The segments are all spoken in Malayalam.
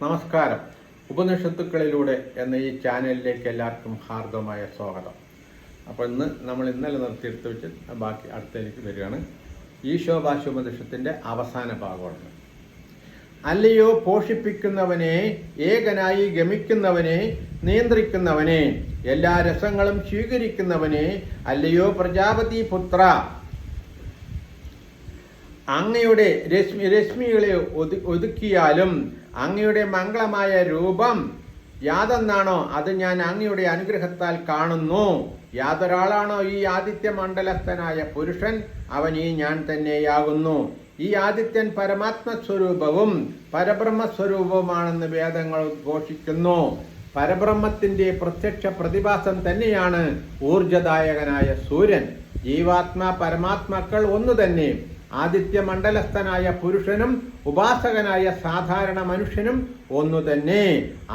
നമസ്കാരം. ഉപനിഷത്തുക്കളിലൂടെ എന്ന ഈ ചാനലിലേക്ക് എല്ലാവർക്കും ഹാർദമായ സ്വാഗതം. അപ്പോൾ നമ്മൾ ഇന്നലെ നിർത്തിയെടുത്ത് വെച്ച് ബാക്കി അടുത്തേക്ക് വരികയാണ്. ഈശോഭാഷ്യോപനിഷത്തിൻ്റെ അവസാന ഭാഗമാണ്. അല്ലയോ പോഷിപ്പിക്കുന്നവനെ, ഏകനായി ഗമിക്കുന്നവനെ, നിയന്ത്രിക്കുന്നവനെ, എല്ലാ രസങ്ങളും സ്വീകരിക്കുന്നവനെ, അല്ലയോ പ്രജാപതി പുത്ര, അങ്ങയുടെ രശ്മികളെ ഒതുക്കിയാലും അങ്ങയുടെ മംഗളമായ രൂപം യാതൊന്നാണോ അത് ഞാൻ അങ്ങയുടെ അനുഗ്രഹത്താൽ കാണുന്നു. യാതൊരാളാണോ ഈ ആദിത്യ മണ്ഡലസ്ഥനായ പുരുഷൻ, അവൻ ഈ ഞാൻ തന്നെയാകുന്നു. ഈ ആദിത്യൻ പരമാത്മസ്വരൂപവും പരബ്രഹ്മസ്വരൂപവുമാണെന്ന് വേദങ്ങൾ ഉദ്ഘോഷിക്കുന്നു. പരബ്രഹ്മത്തിന്റെ പ്രത്യക്ഷ പ്രതിഭാസം തന്നെയാണ് ഊർജദായകനായ സൂര്യൻ. ജീവാത്മാ പരമാത്മാക്കൾ ഒന്നു തന്നെ. ആദിത്യ മണ്ഡലസ്ഥനായ പുരുഷനും ഉപാസകനായ സാധാരണ മനുഷ്യനും ഒന്നു തന്നെ.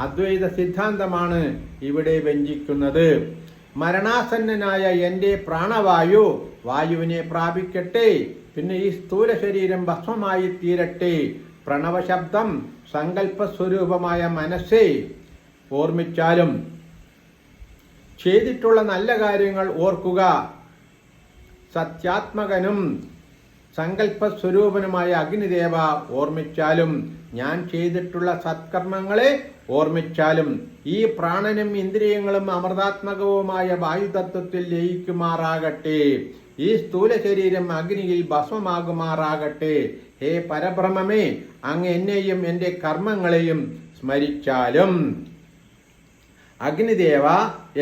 അദ്വൈത സിദ്ധാന്തമാണ് ഇവിടെ വ്യഞ്ചിക്കുന്നത്. മരണാസന്നനായ എൻ്റെ പ്രാണവായു വായുവിനെ പ്രാപിക്കട്ടെ, പിന്നെ ഈ സ്ഥൂല ശരീരം ഭസ്മമായി തീരട്ടെ. പ്രണവശബ്ദം സങ്കല്പസ്വരൂപമായ മനസ്സെ ഓർമ്മിച്ചാലും ചെയ്തിട്ടുള്ള നല്ല കാര്യങ്ങൾ ഓർക്കുക. സത്യാത്മകനും സങ്കല്പസ്വരൂപനുമായ അഗ്നിദേവ ഓർമ്മിച്ചാലും, ഞാൻ ചെയ്തിട്ടുള്ള സത്കർമ്മങ്ങളെ ഓർമ്മിച്ചാലും, ഈ പ്രാണനും ഇന്ദ്രിയങ്ങളും അമൃതാത്മകവുമായ വായുതത്വത്തിൽ ലയിക്കുമാറാകട്ടെ. ഈ സ്ഥൂല ശരീരം അഗ്നിയിൽ ഭസ്മമാകുമാറാകട്ടെ. ഹേ പരബ്രഹ്മമേ, അങ്ങ് എന്നെയും എൻ്റെ കർമ്മങ്ങളെയും സ്മരിച്ചാലും. അഗ്നിദേവ,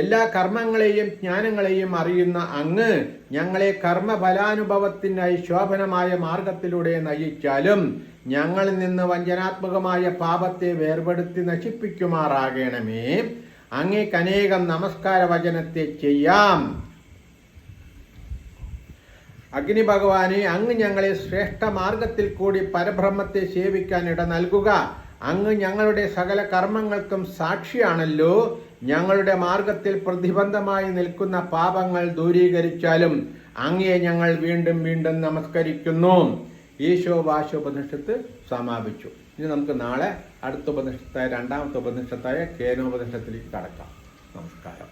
എല്ലാ കർമ്മങ്ങളെയും ജ്ഞാനങ്ങളെയും അറിയുന്ന അങ്ങ് ഞങ്ങളെ കർമ്മഫലാനുഭവത്തിനായി ശോഭനമായ മാർഗത്തിലൂടെ നയിച്ചാലും ഞങ്ങളിൽ നിന്ന് വഞ്ചനാത്മകമായ പാപത്തെ വേർപെടുത്തി നശിപ്പിക്കുമാറാകണമേ. അങ്ങേക്ക് അനേകം നമസ്കാര വചനത്തെ ചെയ്യാം. അഗ്നി ഭഗവാനെ, അങ്ങ് ഞങ്ങളെ ശ്രേഷ്ഠ മാർഗത്തിൽ കൂടി പരബ്രഹ്മത്തെ സേവിക്കാൻ ഇട നൽകുക. അങ്ങ് ഞങ്ങളുടെ സകല കർമ്മങ്ങൾക്കും സാക്ഷിയാണല്ലോ. ഞങ്ങളുടെ മാർഗത്തിൽ പ്രതിബന്ധമായി നിൽക്കുന്ന പാപങ്ങൾ ദൂരീകരിച്ചാലും അങ്ങയെ ഞങ്ങൾ വീണ്ടും വീണ്ടും നമസ്കരിക്കുന്നു. ഈശോഭാഷ്യോപനിഷത്ത് സമാപിച്ചു. ഇനി നമുക്ക് നാളെ അടുത്ത ഉപനിഷത്തായ രണ്ടാമത്തെ ഉപനിഷത്തായ കേനോപനിഷത്തിലേക്ക് കടക്കാം. നമസ്കാരം.